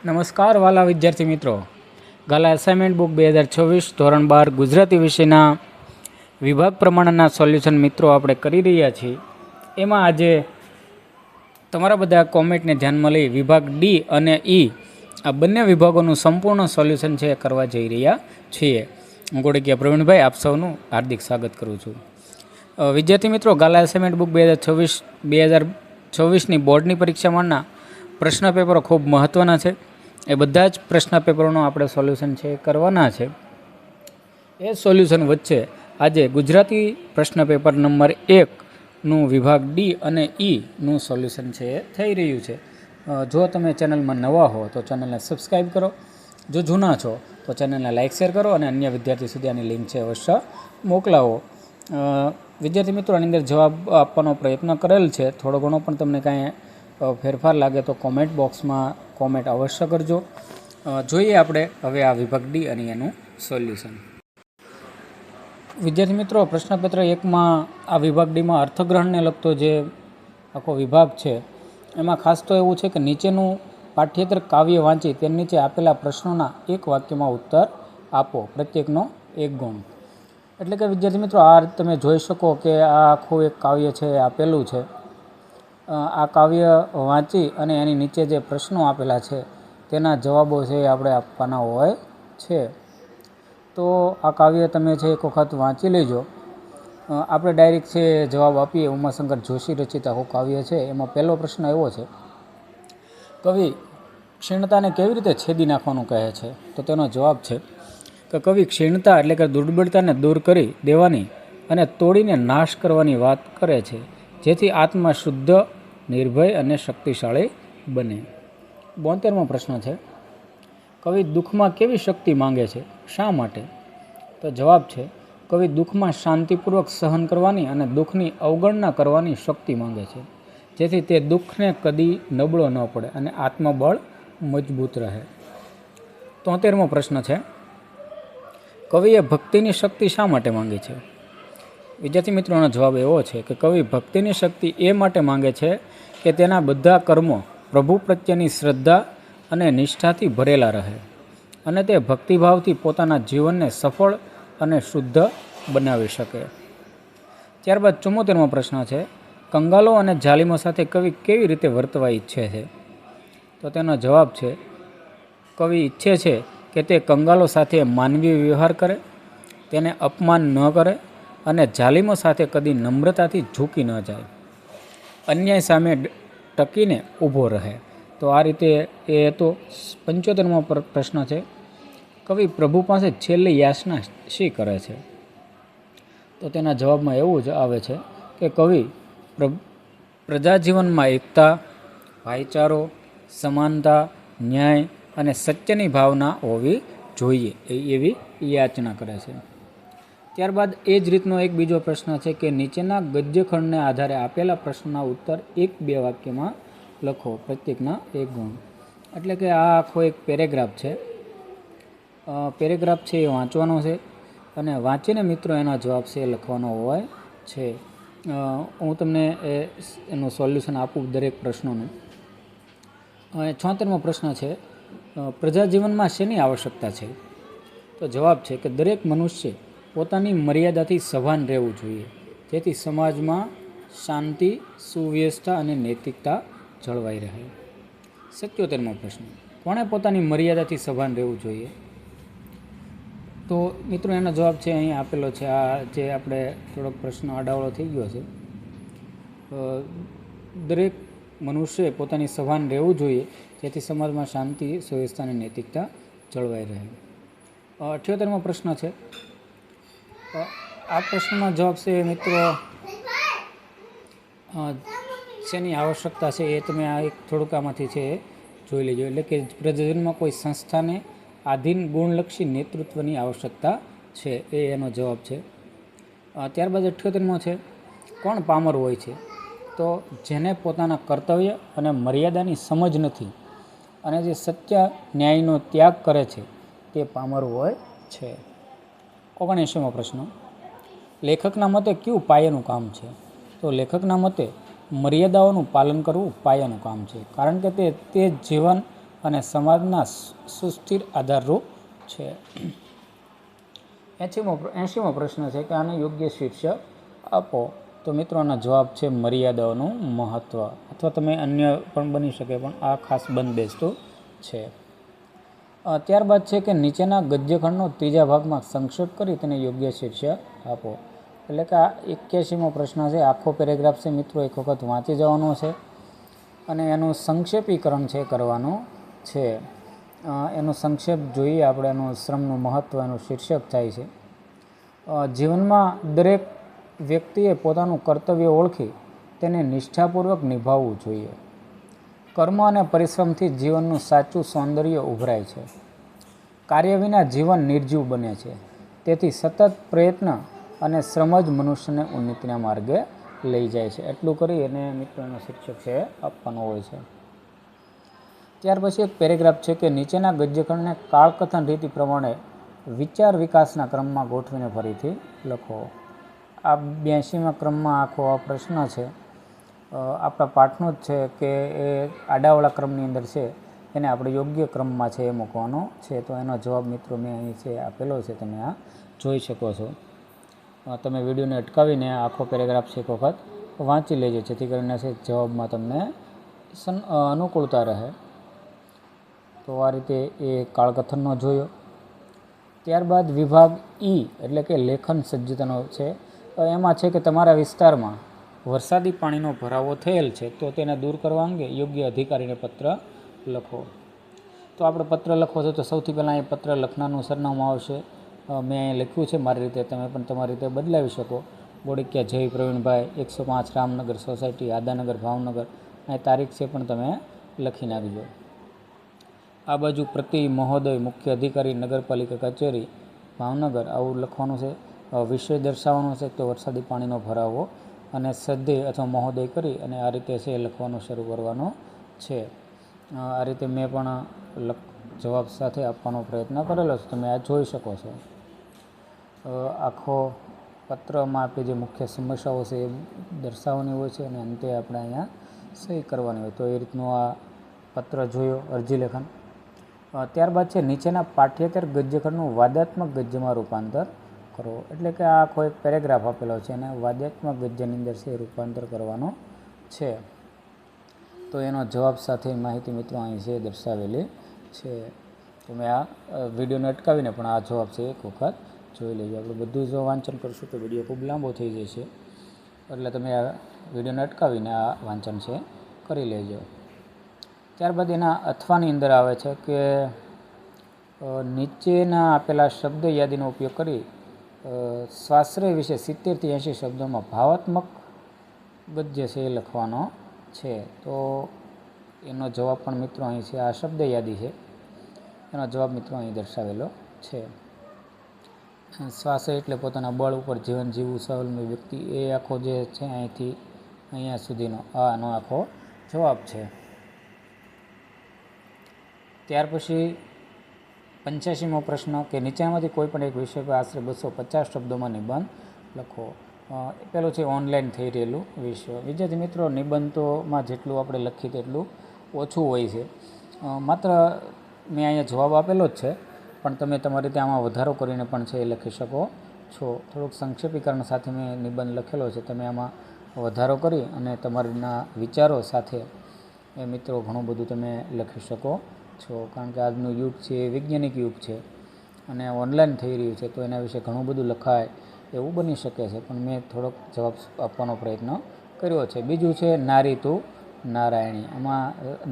નમસ્કાર વાલા વિદ્યાર્થી મિત્રો, ગાલા અસાઇનમેન્ટ બુક 2024 ધોરણ 12 ગુજરાતી વિષયના વિભાગ પ્રમાણેના સોલ્યુશન મિત્રો આપણે કરી રહ્યા છીએ. એમાં આજે તમારા બધા કોમેન્ટને ધ્યાનમાં લઈ વિભાગ ડી અને ઈ આ બંને વિભાગોનું સંપૂર્ણ સોલ્યુશન છે કરવા જઈ રહ્યા છીએ. હું ગોળકિયા પ્રવીણભાઈ આપ સૌનું હાર્દિક સ્વાગત કરું છું. વિદ્યાર્થી મિત્રો, ગાલા અસાઇનમેન્ટ બુક 2024ની બોર્ડની પરીક્ષામાંના પ્રશ્ન પેપરો ખૂબ મહત્ત્વના છે. એ બધા જ પ્રશ્ન પેપરોનું આપણે સોલ્યુશન છે કરવાના છે. એ સોલ્યુશન વચ્ચે આજે ગુજરાતી પ્રશ્ન પેપર નંબર 1નું વિભાગ ડી અને ઈનું સોલ્યુશન છે એ થઈ રહ્યું છે. જો તમે ચેનલમાં નવા હો તો ચેનલને સબસ્ક્રાઈબ કરો, જો જૂના છો તો ચેનલને લાઇક શેર કરો અને અન્ય વિદ્યાર્થી સુધી આની લિંક છે અવશ્ય મોકલાવો. વિદ્યાર્થી મિત્રો, આની અંદર જવાબ આપવાનો પ્રયત્ન કરેલ છે. થોડો ઘણો પણ તમને કાંઈ ફેરફાર લાગે તો કોમેન્ટ બોક્સમાં કોમેન્ટ અવશ્ય કરજો. જોઈએ આપણે હવે આ વિભાગ ડી અને એનું સોલ્યુશન. વિદ્યાર્થી મિત્રો, પ્રશ્નપત્ર 1માં આ વિભાગ ડીમાં અર્થગ્રહણને લગતો જે આખો વિભાગ છે એમાં ખાસ તો એવું છે કે નીચેનું પાઠ્યેતર કાવ્ય વાંચી તેની નીચે આપેલા પ્રશ્નોના એક વાક્યમાં ઉત્તર આપો, પ્રત્યેકનો 1 ગુણ. એટલે કે વિદ્યાર્થી મિત્રો, આ તમે જોઈ શકો કે આ આખું એક કાવ્ય છે આપેલું છે. આ કાવ્ય વાંચી અને એની નીચે જે પ્રશ્નો આપેલા છે તેના જવાબો છે એ આપણે આપવાના હોય છે. તો આ કાવ્ય તમે છે એક વખત વાંચી લેજો. આપણે ડાયરેક્ટ છે જવાબ આપીએ. ઉમાશંકર જોશી રચિત આખું કાવ્ય છે. એમાં પહેલો પ્રશ્ન એવો છે, કવિ ક્ષીણતાને કેવી રીતે છેદી નાખવાનું કહે છે? તો તેનો જવાબ છે કે કવિ ક્ષીણતા એટલે કે દુર્બળતાને દૂર કરી દેવાની અને તોડીને નાશ કરવાની વાત કરે છે, જેથી આત્મા શુદ્ધ, નિર્ભય અને શક્તિશાળી બને. 72મો પ્રશ્ન છે, કવિ દુઃખમાં કેવી શક્તિ માંગે છે, શા માટે? તો જવાબ છે કવિ દુઃખમાં શાંતિપૂર્વક સહન કરવાની અને દુઃખની અવગણના કરવાની શક્તિ માંગે છે, જેથી તે દુઃખને કદી નબળો ન પડે અને આત્મબળ મજબૂત રહે. 73મો પ્રશ્ન છે, કવિએ ભક્તિની શક્તિ શા માટે માંગી છે? વિદ્યાર્થી મિત્રોનો જવાબ એવો છે કે કવિ ભક્તિની શક્તિ એ માટે માંગે છે કે તેના બધા કર્મો પ્રભુ પ્રત્યેની શ્રદ્ધા અને નિષ્ઠાથી ભરેલા રહે અને તે ભક્તિભાવથી પોતાના જીવનને સફળ અને શુદ્ધ બનાવી શકે. ત્યારબાદ 74મો પ્રશ્ન છે, કંગાલો અને જાલિમો સાથે કવિ કેવી રીતે વર્તવા ઈચ્છે છે? તો તેનો જવાબ છે કવિ ઈચ્છે છે કે તે કંગાલો સાથે માનવીય વ્યવહાર કરે, તેને અપમાન ન કરે અને જાલિમો સાથે કદી નમ્રતાથી ઝૂકી ન જાય, અન્યાય સામે ટકીને ઊભો રહે. તો આ રીતે એ તો 75મો પ્રશ્ન છે, કવિ પ્રભુ પાસે છેલ્લી યાચના શી કરે છે? તો તેના જવાબમાં એવું જ આવે છે કે કવિ પ્રજાજીવનમાં એકતા, ભાઈચારો, સમાનતા, ન્યાય અને સત્યની ભાવના હોવી જોઈએ એવી યાચના કરે છે. ત્યારબાદ એ જ રીતનો એક બીજો પ્રશ્ન છે કે નીચેના ગદ્યખંડને આધારે આપેલા પ્રશ્નના ઉત્તર 1-2 વાક્યમાં લખો, પ્રત્યેકના 1 ગુણ. એટલે કે આ આખો એક પેરેગ્રાફ છે. પેરેગ્રાફ છે એ વાંચવાનો છે અને વાંચીને મિત્રો એનો જવાબ છે એ લખવાનો હોય છે. હું તમને એનું સોલ્યુશન આપું દરેક પ્રશ્નોનું. 76મો પ્રશ્ન છે, પ્રજાજીવનમાં શેની આવશ્યકતા છે? તો જવાબ છે કે દરેક મનુષ્ય પોતાની મર્યાદાથી સભાન રહેવું જોઈએ, જેથી સમાજમાં શાંતિ, સુવ્યવસ્થા અને નૈતિકતા જળવાઈ રહે. 77મો પ્રશ્ન, કોણે પોતાની મર્યાદાથી સભાન રહેવું જોઈએ? તો મિત્રો એનો જવાબ છે અહીં આપેલો છે. આ જે આપણે થોડોક પ્રશ્ન આડાવડો થઈ ગયો છે. દરેક મનુષ્યએ પોતાની સભાન રહેવું જોઈએ, જેથી સમાજમાં શાંતિ, સુવ્યવસ્થા અને નૈતિકતા જળવાઈ રહે. 78મો પ્રશ્ન છે. આ પ્રશ્નનો જવાબ છે મિત્રો શેની આવશ્યકતા છે એ તમે આ એક થોડુંક આમાંથી છે એ જોઈ લેજો. એટલે કે પ્રજાજનમાં કોઈ સંસ્થાને આધીન ગુણલક્ષી નેતૃત્વની આવશ્યકતા છે, એ એનો જવાબ છે. ત્યારબાદ 78મો છે, કોણ પામર હોય છે? તો જેને પોતાના કર્તવ્ય અને મર્યાદાની સમજ નથી અને જે સત્ય ન્યાયનો ત્યાગ કરે છે તે પામર હોય છે. 79મો પ્રશ્ન, લેખકના મતે કયું પાયાનું કામ છે? તો લેખકના મતે મર્યાદાઓનું પાલન કરવું પાયાનું કામ છે, કારણ કે તે જીવન અને સમાજના સુસ્થિર આધારરૂપ છે. 80મો પ્રશ્ન છે કે આને યોગ્ય શીર્ષક આપો. તો મિત્રો આનો જવાબ છે મર્યાદાઓનું મહત્ત્વ, અથવા તમે અન્ય પણ બની શકે, પણ આ ખાસ બંધબેસતું છે. ત્યારબાદ છે કે નીચેના ગદ્યખંડનો ત્રીજા ભાગમાં સંક્ષેપ કરી તેને યોગ્ય શીર્ષક આપો. એટલે કે આ 81મો પ્રશ્ન છે. આખો પેરેગ્રાફ છે મિત્રો એક વખત વાંચી જવાનો છે અને એનું સંક્ષેપીકરણ છે કરવાનું છે. એનું સંક્ષેપ જોઈએ આપણે. એનું શ્રમનું મહત્ત્વ એનું શીર્ષક થાય છે, જીવનમાં દરેક વ્યક્તિએ પોતાનું કર્તવ્ય ઓળખી તેને નિષ્ઠાપૂર્વક નિભાવવું જોઈએ. કર્મ અને પરિશ્રમથી જીવનનું સાચું સૌંદર્ય ઉભરાય છે. કાર્ય વિના જીવન નિર્જીવ બને છે. તેથી સતત પ્રયત્ન અને શ્રમ જ મનુષ્યને ઉન્નતિના માર્ગે લઈ જાય છે. એટલું કરી અને મિત્રોનો શીર્ષક છે આપવાનો હોય છે. ત્યાર પછી એક પેરેગ્રાફ છે કે નીચેના ગદ્યખંડને કાળકથન રીતિ પ્રમાણે વિચાર વિકાસના ક્રમમાં ગોઠવીને ફરીથી લખો. આ 82મા ક્રમમાં આખો આ પ્રશ્ન છે, આપણા પાઠનો જ છે કે એ આડાવાળા ક્રમની અંદર છે, એને આપણે યોગ્ય ક્રમમાં છે એ મૂકવાનો છે. તો એનો જવાબ મિત્રો મેં અહીં છે આપેલો છે, તમે આ જોઈ શકો છો. તમે વિડીયોને અટકાવીને આખો પેરેગ્રાફ છે એક વખત વાંચી લેજો, જેથી કરીને છે જવાબમાં તમને અનુકૂળતા રહે. તો આ રીતે એ કાળકથનનો જોયો. ત્યારબાદ વિભાગ ઈ એટલે કે લેખન સજ્જતાનો છે. એમાં છે કે તમારા વિસ્તારમાં વરસાદી પાણીનો ભરાવો થયેલ છે, તો તેને દૂર કરવા અંગે યોગ્ય અધિકારીને પત્ર લખો. તો આપણે પત્ર લખવો છે તો સૌથી પહેલાં એ પત્ર લખનારનું સરનામું આવશે. મેં અહીં લખ્યું છે મારી રીતે, તમે પણ તમારી રીતે બદલાવી શકો. બોડીકિયા જય પ્રવીણભાઈ, 105 રામનગર સોસાયટી, આદાનગર, ભાવનગર. અહીં તારીખ છે પણ તમે લખી નાખજો. આ બાજુ પ્રતિ મહોદય, મુખ્ય અધિકારી, નગરપાલિકા કચેરી, ભાવનગર, આવું લખવાનું છે. વિષય દર્શાવવાનો છે તો વરસાદી પાણીનો ભરાવો, અને સદ્ધેય અથવા મહોદય કરી અને આ રીતે છે લખવાનું શરૂ કરવાનો છે. આ રીતે મેં પણ જવાબ સાથે આપવાનો પ્રયત્ન કરેલો છે, તમે આ જોઈ શકો છો. આખો પત્રમાં આપણી જે મુખ્ય સમસ્યાઓ છે એ દર્શાવવાની હોય છે અને અંતે આપણે અહીંયા સહી કરવાની હોય. તો એ રીતનું આ પત્ર જોયો, અરજી લેખન. ત્યારબાદ છે નીચેના પાઠ્યેતર ગદ્યખંડનું વાદ્યાત્મક ગદ્યમાં રૂપાંતર કરો. એટલે કે આ આખો એક પેરેગ્રાફ આપેલો છે અને વાદ્યાત્મક ગદ્યની અંદર છે રૂપાંતર કરવાનો છે. તો એનો જવાબ સાથે માહિતી મિત્રો અહીં છે દર્શાવેલી છે. તમે આ વિડીયોને અટકાવીને પણ આ જવાબ છે એક વખત જોઈ લેજો. આપણે બધું જો વાંચન કરશું તો વિડીયો ખૂબ લાંબો થઈ જશે, એટલે તમે આ વિડીયોને અટકાવીને આ વાંચન છે કરી લેજો. ત્યારબાદ એના અથવાની અંદર આવે છે કે નીચેના આપેલા શબ્દ યાદીનો ઉપયોગ કરી સ્વાશ્રય વિશે 70થી 80 શબ્દોમાં ભાવાત્મક ગદ્ય છે એ લખવાનો છે. તો એનો જવાબ પણ મિત્રો અહીં છે. આ શબ્દ યાદી છે, એનો જવાબ મિત્રો અહીં દર્શાવેલો છે. સ્વાશ્રય એટલે પોતાના બળ ઉપર જીવન જીવવું સ્વાવલંબી વ્યક્તિ, એ આખો જે છે અહીંથી અહીંયા સુધીનો આનો આખો જવાબ છે. ત્યાર પછી 85મો પ્રશ્ન કે નીચેનામાંથી કોઈ પણ એક વિષય પર આશરે 250 શબ્દોમાં નિબંધ લખો. પેલું છે ઓનલાઈન થઈ રહેલું વિશ્વ. વિદ્યાર્થી મિત્રો, નિબંધોમાં જેટલું આપણે લખીએ તેટલું ઓછું હોય છે. માત્ર મેં અહીંયા જવાબ આપેલો જ છે, પણ તમે તમારી રીતે આમાં વધારો કરીને પણ છે એ લખી શકો છો. થોડુંક સંક્ષેપીકરણ સાથે મેં નિબંધ લખેલો છે, તમે આમાં વધારો કરી અને તમારા વિચારો સાથે એ મિત્રો ઘણું બધું તમે લખી શકો છો. કારણ કે આજનું યુગ છે એ વૈજ્ઞાનિક યુગ છે અને ઓનલાઈન થઈ રહ્યું છે, તો એના વિશે ઘણું બધું લખાય એવું બની શકે છે, પણ મેં થોડોક જવાબ આપવાનો પ્રયત્ન કર્યો છે. બીજું છે નારી તું નારાયણી. આમાં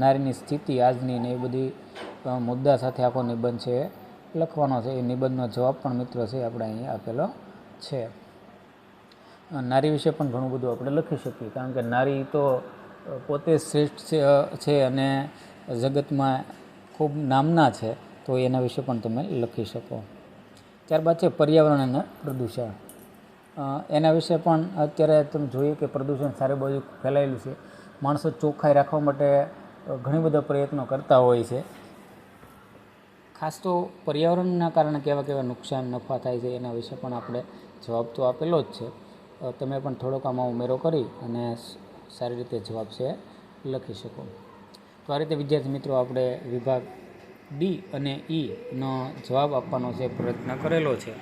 નારીની સ્થિતિ આજની ને એ બધી મુદ્દા સાથે આખો નિબંધ છે લખવાનો છે. એ નિબંધનો જવાબ પણ મિત્રો છે આપણે અહીં આપેલો છે. નારી વિશે પણ ઘણું બધું આપણે લખી શકીએ, કારણ કે નારી તો પોતે શ્રેષ્ઠ છે અને જગતમાં ખૂબ નામના છે, તો એના વિશે પણ તમે લખી શકો. ત્યારબાદ છે પર્યાવરણ અને પ્રદૂષણ. એના વિશે પણ અત્યારે તમે જોઈએ કે પ્રદૂષણ સારી બાજુ ફેલાયેલું છે. માણસો ચોખ્ખાઈ રાખવા માટે ઘણી બધા પ્રયત્નો કરતા હોય છે. ખાસ તો પર્યાવરણના કારણે કેવા કેવા નુકસાન નફા થાય છે એના વિશે પણ આપણે જવાબ તો આપેલો જ છે. તમે પણ થોડોક આમાં ઉમેરો કરી અને સારી રીતે જવાબ છે લખી શકો. તો તો આ રીતે વિદ્યાર્થી મિત્રો આપણે વિભાગ ડી અને ઈનો જવાબ આપવાનો છે પ્રયત્ન કરેલો છે.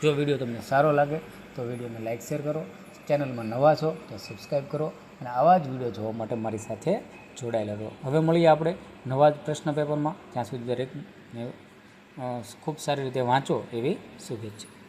જો વિડીયો તમને સારો લાગે તો વિડીયોને લાઇક શેર કરો, ચેનલમાં નવા છો તો સબસ્ક્રાઈબ કરો અને આવા જ વિડીયો જોવા માટે મારી સાથે જોડાયેલા રહો. હવે મળીએ આપણે નવા જ પ્રશ્ન પેપરમાં. ત્યાં સુધી દરેકને ખૂબ સારી રીતે વાંચો એવી શુભેચ્છા.